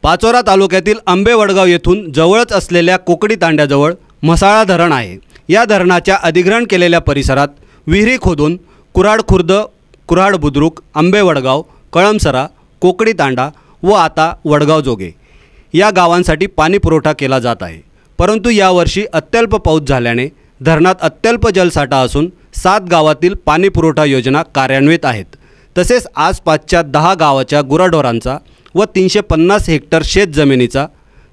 पाचोरा तालुक्यातील आंबेवडगाव येथून जवळच असलेल्या कोकडी तांड्याजवळ म्हसाळा धरण आहे। या धरणाच्या अधिग्रहण केलेल्या परिसरात विहिरी खोदून कुऱ्हाड खुर्द, कुऱ्हाड बुद्रुक, आंबेवडगाव, कळमसरा, कोकडी तांडा व आता वडगाव जोगे या गावांसाठी पाणी पुरवठा केला जात आहे। परंतु यावर्षी अत्यल्प पाऊस झाल्याने धरणात अत्यल्प जलसाठा असून 7 गावातील पाणी पुरवठा योजना कार्यान्वित आहेत। तसेच आसपासच्या 10 गावाच्या गुराढोरांचा व 350 हेक्टर शेत जमिनीचा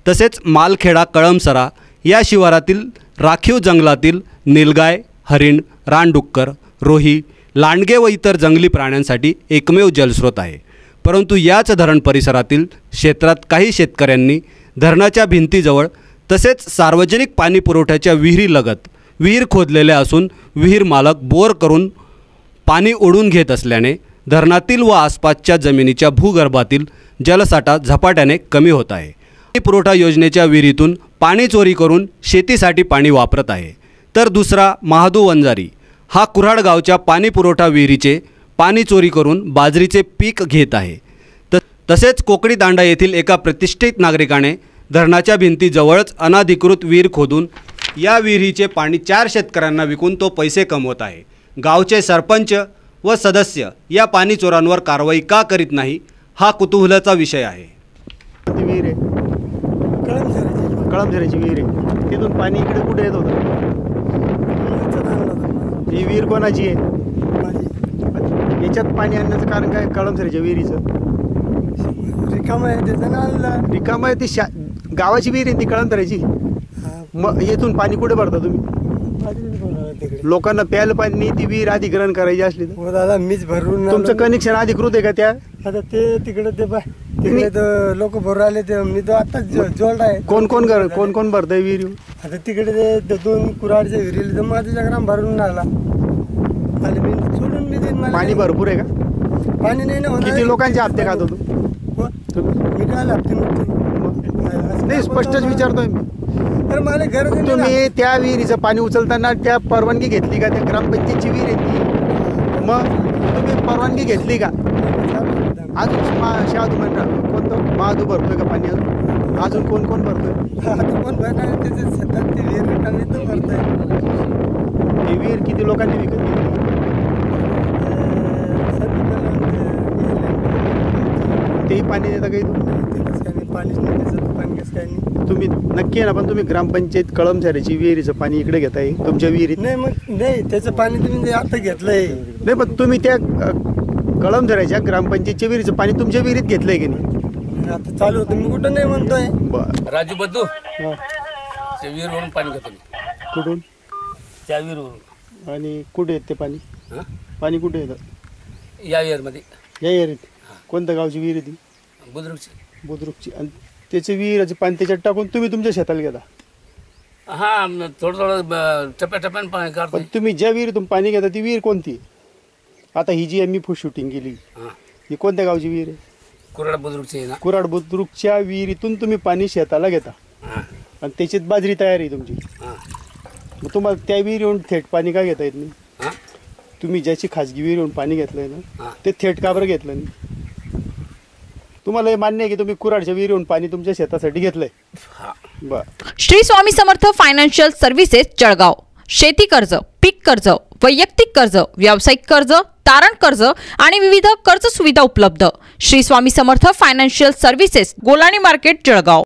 तसेच मालखेडा, कळमसरा या शिवारातील राखीव जंगलातील नीलगाय, हरिण, रानडुक्कर, रोही, लांडगे व इतर जंगली प्राण्यांसाठी एकमेव जलस्रोत आहे। परंतु याच धरण परिसरातील क्षेत्रात काही शेतकऱ्यांनी धरणाच्या भिंतीजवळ तसेच सार्वजनिक पाणी पुरवठ्याच्या विहिरीलगत विहीर खोदलेल्या असून विहीर मालक बोर करून पाणी ओढून घेत असल्याने धरणातील व आसपासच्या जमिनीच्या भूगर्भातील जलसाठा झपाट्याने कमी होत आहे। पाणी पुरवठा योजनेच्या विहिरीतून पाणी चोरी करून शेतीसाठी पाणी वापरत आहे। तर दुसरा महादू वंजारी हा कुऱ्हाड गावच्या पाणी पुरवठा विहिरीचे पाणी चोरी करून बाजरीचे पीक घेत आहे। तसेच कोकडी तांडा येथील एका प्रतिष्ठित नागरिकाने धरणाच्या भिंतीजवळच अनाधिकृत विहीर खोदून या विहिरीचे पाणी 4 शेतकऱ्यांना विकून तो पैसे कमवत आहे। गावचे सरपंच व सदस्य या पाणी चोरांवर कारवाई का करीत नाही हा कुतूहलाचा विषय आहे। ती विहीर आहे कळमसराची विहीर आहे, तिथून पाणी इकडे कुठे येत होतं? ही विहीर कोणाची आहे? याच्यात पाणी आणण्याचं कारण काय? कळमसराच्या विहिरीचं रिकाम आहे, त्याचं आणलं रिकाम आहे। ती गावाची विहीर आहे ती कळमसराची। मग येथून पाणी कुठे भरता तुम्ही? लोकांना प्यायला पाणी ती विहीर अधिग्रहण करायची असली तर दादा मीच भरून तुमचं कनेक्शन अधिकृत आहे का त्या? आता ते तिकडे तिकडे तर लोक भरून आले ते मी तो आता जोडला आहे। कोण भरतंय विहीर? आता तिकडे ते 2 कुऱ्हाडच्या विहिरीला तर माझ्या ग्राम भरून आला आणि मी सोडून मी देईन। पाणी भरपूर आहे का? पाणी नाही ना। किती लोकांचे हप्ते खातो तू? मी काय हप्ते नाही, स्पष्टच विचारतोय मी। तर मला गरज नाही। तुम्ही त्या विहिरीचं पाणी उचलताना त्या परवानगी घेतली का? त्या ग्रामपंचायतची विहीर आहे ती, मग तुम्ही परवानगी घेतली का? अजून शहादू मंडळ कोणतं महादू भरतोय का पाणी? अजून कोण भरतोय? आता कोण भरणार? त्याचे शेतात ती विहीर रिकामी तो भरतोय। ही विहीर किती लोकांनी विकत घेतली? तेही पाणी देतं काही? पाणीच नाही त्याचं, पाणी कसं काय नाही? तुम्ही नक्की आहे ना? पण तुम्ही ग्रामपंचायत कळमसराची विहिरीचं पाणी इकडे घेताय तुमच्या विहिरीत? नाही, मग नाही त्याचं पाणी तुम्ही आता घेतलंय। नाही, पण तुम्ही त्या कळमसराच्या ग्रामपंचायतच्या विहिरीचं पाणी तुमच्या विहिरीत घेतलंय की नाही? आता चालू होतं, मी कुठं नाही म्हणतोय। बरं, राजू बद्दू त्या विहीरवरून पाणी घेतो मी। कुठून? त्या विहीरवरून। आणि कुठे येत ते पाणी? पाणी कुठे येतं? या विहीरमध्ये। या एरियात? कोणत्या गावची विहीर आहे ती? बुद्रुकची। आणि त्याचे विहिराचे पाणी त्याच्यात टाकून तुम्ही तुमच्या शेताला घेता? हा, थोडं टप्प्याटप्प्याने पाणी काढतो। पण तुम्ही ज्या विहिरीतून पाणी घेता ती विहीर कोणती? आता ही जी आम्ही शूटिंग केली ही कोणत्या गावची विहीर आहे? कुऱ्हाड बुद्रुकची ना। कुऱ्हाड बुद्रुकच्या विहिरीतून तुम्ही पाणी शेताला घेता आणि त्याच्यात बाजरी तयार आहे तुमची। मग तुम्हाला त्या विहिरीवरून थेट पाणी का घेता येत नाही? तुम्ही ज्याची खाजगी विहिरीवरून पाणी घेतलंय ना ते थेट का बरं घेतलं नाही? तुम्हाला हे मान्य आहे की तुम्ही कुऱ्हाडच्या विहिरीवरून पाणी तुमच्या शेतासाठी घेतलंय? बरं। Shri Swami Samarth financial services Jalgaon. शेती कर्ज, पीक कर्ज, वैयक्तिक कर्ज, व्यावसायिक कर्ज, तारण कर्ज आणि विविध कर्ज सुविधा उपलब्ध। Shri Swami Samarth financial services, Golani market, Jalgaon.